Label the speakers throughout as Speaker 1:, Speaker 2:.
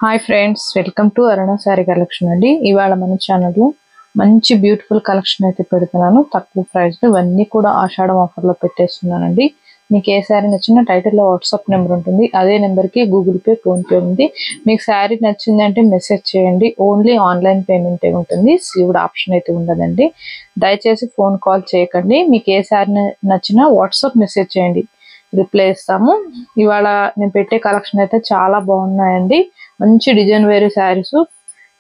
Speaker 1: Hi friends, welcome to Aruna sorry collection అండి. ఇవాళ మన ఛానల్లో మంచి బ్యూటిఫుల్ కలెక్షన్ అయితే పెడుతున్నాను. తక్కువ ప్రైస్లో ఇవన్నీ కూడా ఆషాఢం ఆఫర్లో పెట్టేస్తున్నానండి. మీకు ఏ శారీ నచ్చినా టైటిల్లో వాట్సాప్ నెంబర్ ఉంటుంది. అదే నెంబర్కి గూగుల్ పే, ఫోన్పే ఉంది. మీకు శారీ నచ్చిందంటే మెసేజ్ చేయండి. ఓన్లీ ఆన్లైన్ పేమెంటే ఉంటుంది. సీవ్డ్ ఆప్షన్ అయితే ఉండదండి. దయచేసి ఫోన్ కాల్ చేయకండి. మీకు ఏ శారీ నచ్చినా వాట్సాప్ మెసేజ్ చేయండి, రిప్లై ఇస్తాము. ఇవాళ నేను పెట్టే కలెక్షన్ అయితే చాలా బాగున్నాయండి. మంచి డిజైన్ వేరే శారీస్.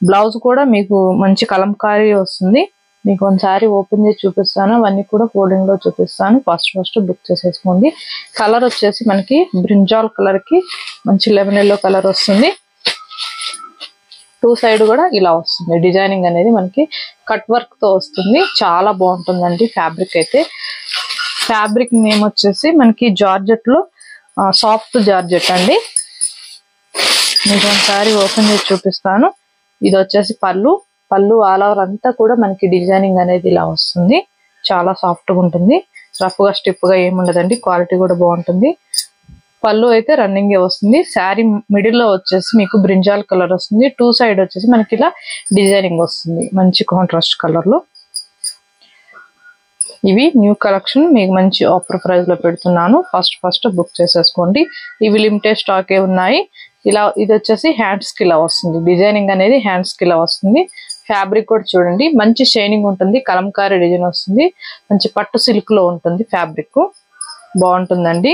Speaker 1: బ్లౌజ్ కూడా మీకు మంచి కలంకారీ వస్తుంది. మీకు ఒక శారీ ఓపెన్ చేసి చూపిస్తాను. అవన్నీ కూడా ఫోల్డింగ్ లో చూపిస్తాను. ఫస్ట్ బుక్ చేసేసుకోండి. కలర్ వచ్చేసి మనకి బ్రింజాల్ కలర్ కి మంచి లెమన్ ఎల్లో కలర్ వస్తుంది. టూ సైడ్ కూడా ఇలా వస్తుంది. డిజైనింగ్ అనేది మనకి కట్ వర్క్ తో వస్తుంది. చాలా బాగుంటుందండి. ఫ్యాబ్రిక్ అయితే ఫ్యాబ్రిక్ నేమ్ వచ్చేసి మనకి జార్జెట్ లో సాఫ్ట్ జార్జెట్ అండి. మీకు ఒకసారి ఓపెన్ చేసి చూపిస్తాను. ఇది వచ్చేసి పళ్ళు ఆల్ ఓవర్ అంతా కూడా మనకి డిజైనింగ్ అనేది ఇలా వస్తుంది. చాలా సాఫ్ట్ గా ఉంటుంది. రఫ్ గా స్టిప్ గా ఏముండదండి. క్వాలిటీ కూడా బాగుంటుంది. పళ్ళు అయితే రన్నింగ్ వస్తుంది. శారీ మిడిల్ లో వచ్చేసి మీకు బ్రింజాల్ కలర్ వస్తుంది. టూ సైడ్ వచ్చేసి మనకి ఇలా డిజైనింగ్ వస్తుంది. మంచి కాంట్రాస్ట్ కలర్ లో. ఇవి న్యూ కలెక్షన్. మీకు మంచి ఆఫర్ ప్రైస్ లో పెడుతున్నాను. ఫస్ట్ బుక్ చేసేసుకోండి. ఇవి లిమిటెడ్ స్టాకే ఉన్నాయి. ఇలా ఇది వచ్చేసి హ్యాండ్స్ కి ఇలా వస్తుంది. డిజైనింగ్ అనేది హ్యాండ్స్ కి ఇలా వస్తుంది. ఫ్యాబ్రిక్ కూడా చూడండి మంచి షైనింగ్ ఉంటుంది. కలంకారీ డిజైన్ వస్తుంది. మంచి పట్టు సిల్క్ లో ఉంటుంది. ఫ్యాబ్రిక్ బాగుంటుందండి.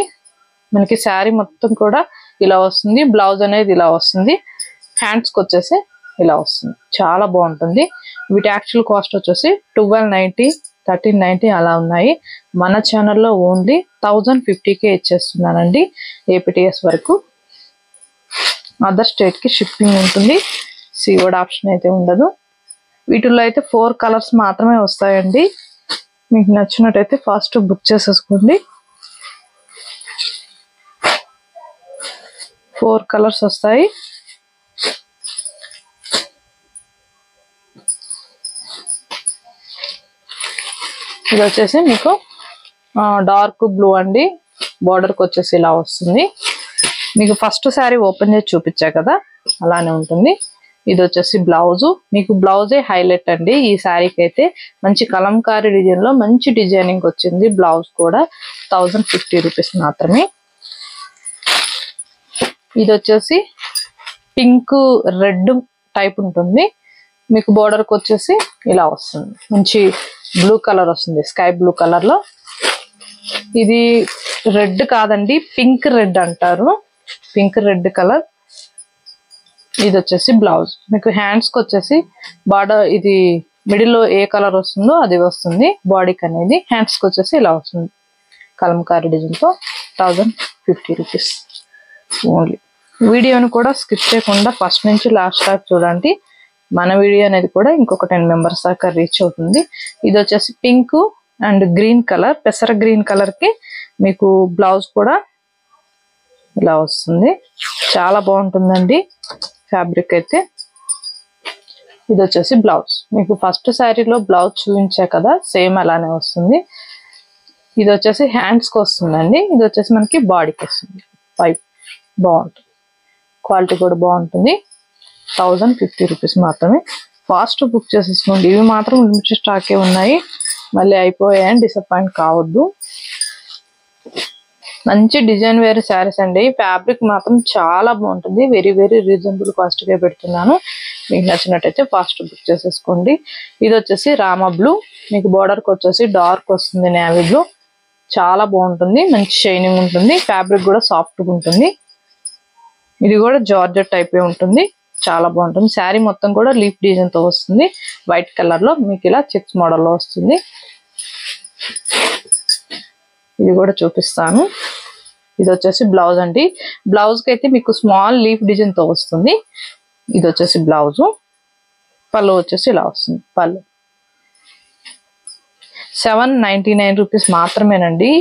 Speaker 1: మనకి శారీ మొత్తం కూడా ఇలా వస్తుంది. బ్లౌజ్ అనేది ఇలా వస్తుంది. హ్యాండ్స్ కి వచ్చేసి ఇలా వస్తుంది. చాలా బాగుంటుంది. వీటి యాక్చువల్ కాస్ట్ వచ్చేసి 1290, 1390 అలా ఉన్నాయి. మన ఛానల్లో ఓన్లీ 1050కే ఇచ్చేస్తున్నానండి. ఏపీటీఎస్ వరకు. అదర్ స్టేట్ కి షిప్పింగ్ ఉంటుంది. సీవర్డ్ ఆప్షన్ అయితే ఉండదు. వీటిల్లో అయితే 4 కలర్స్ మాత్రమే వస్తాయండి. మీకు నచ్చినట్టయితే ఫాస్ట్ బుక్ చేసేసుకోండి. 4 కలర్స్ వస్తాయి. ఇది వచ్చేసి మీకు డార్క్ బ్లూ అండి. బార్డర్కి వచ్చేసి ఇలా వస్తుంది. మీకు ఫస్ట్ శారీ ఓపెన్ చేసి చూపించా కదా, అలానే ఉంటుంది. ఇది వచ్చేసి బ్లౌజ్. మీకు బ్లౌజే హైలైట్ అండి ఈ శారీకి అయితే. మంచి కలంకారీ డిజైన్ లో మంచి డిజైనింగ్ వచ్చింది. బ్లౌజ్ కూడా 1050 రూపీస్ మాత్రమే. ఇది వచ్చేసి పింక్ రెడ్ టైప్ ఉంటుంది. మీకు బోర్డర్కి వచ్చేసి ఇలా వస్తుంది. మంచి బ్లూ కలర్ వస్తుంది. స్కై బ్లూ కలర్ లో. ఇది రెడ్ కాదండి, పింక్ రెడ్ అంటారు. Pink red colour. ఇది వచ్చేసి బ్లౌజ్. మీకు హ్యాండ్స్ కి వచ్చేసి బార్డర్ ఇది మిడిల్ లో ఏ కలర్ వస్తుందో అది వస్తుంది. బాడీకి అనేది హ్యాండ్స్ కి వచ్చేసి ఇలా వస్తుంది. కలంకారీ డిజైన్ తో 1050 రూపీస్ ఓన్లీ. వీడియోని కూడా స్కిప్ చేయకుండా ఫస్ట్ నుంచి లాస్ట్ దాకా చూడండి. మన వీడియో అనేది కూడా ఇంకొక 10 మెంబర్స్ దాకా రీచ్ అవుతుంది. ఇది వచ్చేసి పింక్ అండ్ గ్రీన్ కలర్, పెసర గ్రీన్ కలర్ కి మీకు బ్లౌజ్ కూడా ఇలా వస్తుంది. చాలా బాగుంటుందండి ఫ్యాబ్రిక్ అయితే. ఇది వచ్చేసి బ్లౌజ్. మీకు ఫస్ట్ శారీలో బ్లౌజ్ చూపించా కదా, సేమ్ అలానే వస్తుంది. ఇది వచ్చేసి హ్యాండ్స్ కి వస్తుందండి. ఇది వచ్చేసి మనకి బాడీకి వస్తుంది. పైప్ బాగుంటుంది. క్వాలిటీ కూడా బాగుంటుంది. 1050 రూపీస్ మాత్రమే. ఫాస్ట్ బుక్ చేసేసుకోండి. ఇవి మాత్రం లిమిటెడ్ స్టాకే ఉన్నాయి. మళ్ళీ అయిపోయాయని డిసప్పాయింట్ కావద్దు. మంచి డిజైన్ వేరే శారీస్ అండి. ఫ్యాబ్రిక్ మాత్రం చాలా బాగుంటుంది. వెరీ రీజనబుల్ కాస్ట్ గా పెడుతున్నాను. మీకు నచ్చినట్టయితే ఫాస్ట్ బుక్ చేసేసుకోండి. ఇది వచ్చేసి రామా బ్లూ. మీకు బోర్డర్ కి వచ్చేసి డార్క్ వస్తుంది. Navy blue. చాలా బాగుంటుంది. మంచి షైనింగ్ ఉంటుంది. ఫ్యాబ్రిక్ కూడా సాఫ్ట్ గా ఉంటుంది. ఇది కూడా జార్జెట్ టైపే ఉంటుంది. చాలా బాగుంటుంది. శారీ మొత్తం కూడా లీఫ్ డిజైన్ తో వస్తుంది. వైట్ కలర్ లో మీకు ఇలా చెక్స్ మోడల్ లో వస్తుంది. ఇది కూడా చూపిస్తాను. ఇది వచ్చేసి బ్లౌజ్ అండి. బ్లౌజ్ కి అయితే మీకు స్మాల్ లీఫ్ డిజైన్ తో వస్తుంది. ఇది వచ్చేసి బ్లౌజ్. పళ్ళు వచ్చేసి ఇలా వస్తుంది. పళ్ళు 799 రూపీస్ మాత్రమేనండి.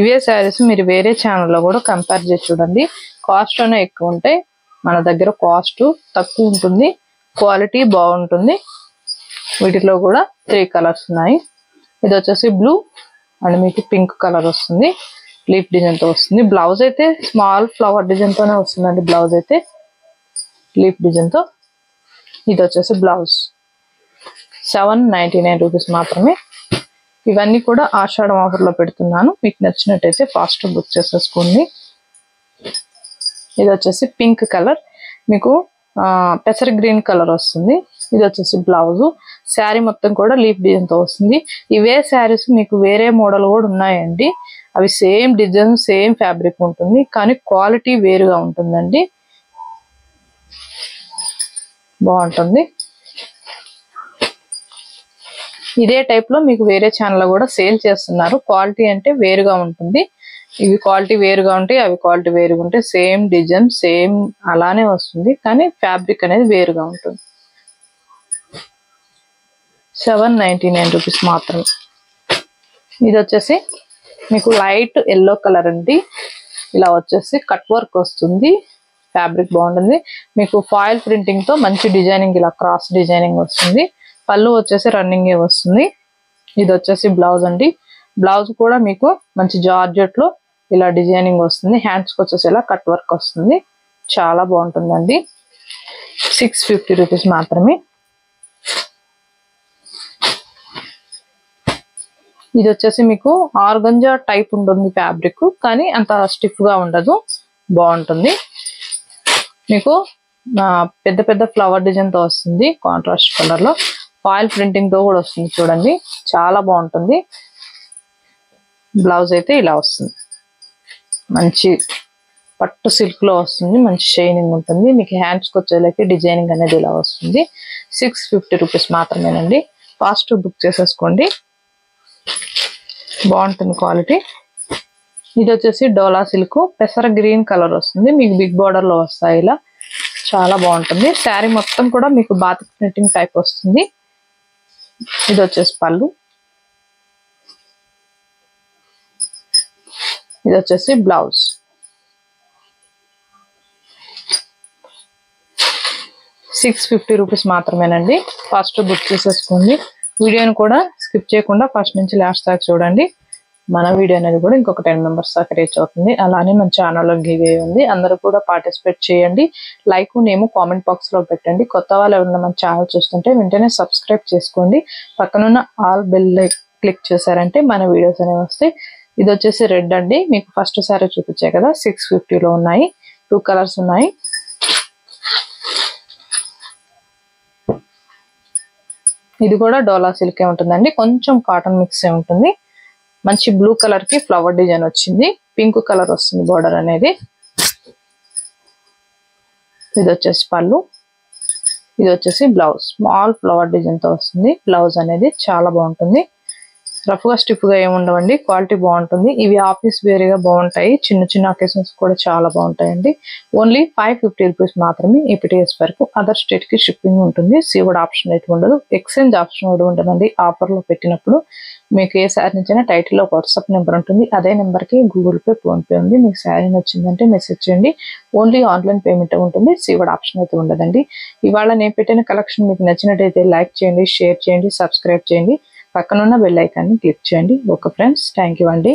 Speaker 1: ఇవే శారీస్ మీరు వేరే ఛానల్లో కూడా కంపేర్ చేసి చూడండి. కాస్ట్ అనే ఎక్కువ ఉంటాయి. మన దగ్గర కాస్ట్ తక్కువ ఉంటుంది. క్వాలిటీ బాగుంటుంది. వీటిలో కూడా 3 కలర్స్ ఉన్నాయి. ఇది వచ్చేసి బ్లూ అండ్ మీకు పింక్ కలర్ వస్తుంది. లీఫ్ డిజైన్ తో వస్తుంది. బ్లౌజ్ అయితే స్మాల్ ఫ్లవర్ డిజైన్ తోనే వస్తుందండి. బ్లౌజ్ అయితే లీఫ్ డిజైన్ తో. ఇది వచ్చేసి బ్లౌజ్ 799 రూపీస్ మాత్రమే. ఇవన్నీ కూడా ఆషాఢం ఆఫర్ లో పెడుతున్నాను. మీకు నచ్చినట్టయితే ఫాస్ట్ బుక్ చేసేసుకోండి. ఇది వచ్చేసి పింక్ కలర్, మీకు పెసర గ్రీన్ కలర్ వస్తుంది. ఇది వచ్చేసి బ్లౌజ్. శారీ మొత్తం కూడా లీఫ్ డిజైన్ తో వస్తుంది. ఇవే శారీస్ మీకు వేరే మోడల్ కూడా ఉన్నాయండి. అవి సేమ్ డిజైన్ సేమ్ ఫ్యాబ్రిక్ ఉంటుంది, కానీ క్వాలిటీ వేరుగా ఉంటుందండి. బాగుంటుంది. ఇదే టైప్ లో మీకు వేరే ఛానల్ కూడా సేల్ చేస్తున్నారు. క్వాలిటీ అంటే వేరుగా ఉంటుంది. ఇవి క్వాలిటీ వేరుగా ఉంటాయి, అవి క్వాలిటీ వేరుగా ఉంటాయి. సేమ్ డిజైన్ సేమ్ అలానే వస్తుంది, కానీ ఫ్యాబ్రిక్ అనేది వేరుగా ఉంటుంది. 799 రూపీస్ మాత్రమే. ఇది వచ్చేసి మీకు లైట్ ఎల్లో కలర్ అండి. ఇలా వచ్చేసి కట్ వర్క్ వస్తుంది. ఫ్యాబ్రిక్ బాగుంటుంది. మీకు ఫాయిల్ ప్రింటింగ్ తో మంచి డిజైనింగ్, ఇలా క్రాస్ డిజైనింగ్ వస్తుంది. పళ్ళు వచ్చేసి రన్నింగ్ వస్తుంది. ఇది వచ్చేసి బ్లౌజ్ అండి. బ్లౌజ్ కూడా మీకు మంచి జార్జెట్ లో ఇలా డిజైనింగ్ వస్తుంది. హ్యాండ్స్ కి వచ్చేసి ఇలా కట్ వర్క్ వస్తుంది. చాలా బాగుంటుందండి. 650 రూపీస్ మాత్రమే. ఇది వచ్చేసి మీకు ఆర్గంజా టైప్ ఉంటుంది ఫ్యాబ్రిక్, కానీ అంత స్టిఫ్ గా ఉండదు. బాగుంటుంది. మీకు పెద్ద పెద్ద ఫ్లవర్ డిజైన్ తో వస్తుంది. కాంట్రాస్ట్ కలర్ లో ఫాయిల్ ప్రింటింగ్ తో కూడా వస్తుంది. చూడండి చాలా బాగుంటుంది. బ్లౌజ్ అయితే ఇలా వస్తుంది. మంచి పట్టు సిల్క్ లో వస్తుంది. మంచి షైనింగ్ ఉంటుంది. మీకు హ్యాండ్స్ కి వచ్చేలాకి డిజైనింగ్ అనేది ఇలా వస్తుంది. 650 రూపీస్ మాత్రమేనండి. ఫాస్ట్ బుక్ చేసేసుకోండి. బాగుంటుంది క్వాలిటీ. ఇది వచ్చేసి డోలా సిల్క్, పెసర గ్రీన్ కలర్ వస్తుంది. మీకు బిగ్ బార్డర్ లో వస్తాయి ఇలా. చాలా బాగుంటుంది. శారీ మొత్తం కూడా మీకు బాతిక్ ప్రింటింగ్ టైప్ వస్తుంది. ఇది వచ్చేసి పళ్ళు. ఇది వచ్చేసి బ్లౌజ్. 650 రూపీస్ మాత్రమేనండి. ఫస్ట్ బుక్ చేసేసుకోండి. వీడియోని కూడా స్కిప్ చేయకుండా ఫస్ట్ నుంచి లాస్ట్ దాకా చూడండి. మన వీడియో అనేది కూడా ఇంకొక 10 మెంబర్స్ దాకా రీచ్ అవుతుంది. అలానే మన ఛానల్లో గివ్ ఉంది. అందరూ కూడా పార్టిసిపేట్ చేయండి. లైక్ నేమ్ కామెంట్ బాక్స్ లో పెట్టండి. కొత్త వాళ్ళు ఎవరైనా మన ఛానల్ చూస్తుంటే వెంటనే సబ్స్క్రైబ్ చేసుకోండి. పక్కనున్న ఆల్ బెల్ క్లిక్ చేశారంటే మన వీడియోస్ అనేవి వస్తాయి. ఇది వచ్చేసి రెడ్ అండి. మీకు ఫస్ట్ సారీ చూపించే కదా 650 లో ఉన్నాయి. 2 కలర్స్ ఉన్నాయి. ఇది కూడా డోలా సిల్కే ఉంటుందండి. కొంచెం కాటన్ మిక్స్ ఉంటుంది. మంచి బ్లూ కలర్ కి ఫ్లవర్ డిజైన్ వచ్చింది. పింక్ కలర్ వస్తుంది బోర్డర్ అనేది. ఇది వచ్చేసి పళ్ళు. ఇది వచ్చేసి బ్లౌజ్. స్మాల్ ఫ్లవర్ డిజైన్ తో వస్తుంది. బ్లౌజ్ అనేది చాలా బాగుంటుంది. రఫ్ గా స్టిఫ్ గా ఏమి ఉండవండి. క్వాలిటీ బాగుంటుంది. ఇవి ఆఫీస్ వేరేగా బాగుంటాయి. చిన్న చిన్న అకేషన్స్ కూడా చాలా బాగుంటాయండి. ఓన్లీ 550 రూపీస్ మాత్రమే ఏపీటీఎస్ వరకు. అదర్ స్టేట్ కి షిప్పింగ్ ఉంటుంది. సీవుడ్ ఆప్షన్ అయితే ఉండదు. ఎక్స్చేంజ్ ఆప్షన్ కూడా ఉంటుందండి. ఆఫర్ లో పెట్టినప్పుడు మీకు ఏ శారీ నుంచైనా టైటిల్ లో వాట్సాప్ నెంబర్ ఉంటుంది. అదే నెంబర్ కి గూగుల్ పే, ఫోన్ పే ఉంది. మీకు శారీ నచ్చిందంటే మెసేజ్ చేయండి. ఓన్లీ ఆన్లైన్ పేమెంట్ ఉంటుంది. సీవుడ్ ఆప్షన్ అయితే ఉండదండి. ఇవాళ నేను పెట్టిన కలెక్షన్ మీకు నచ్చినట్టయితే లైక్ చేయండి, షేర్ చేయండి, సబ్స్క్రైబ్ చేయండి. పక్కనున్న బెల్ ఐకాన్ని క్లిక్ చేయండి. ఓకే ఫ్రెండ్స్, థ్యాంక్ యూ అండి.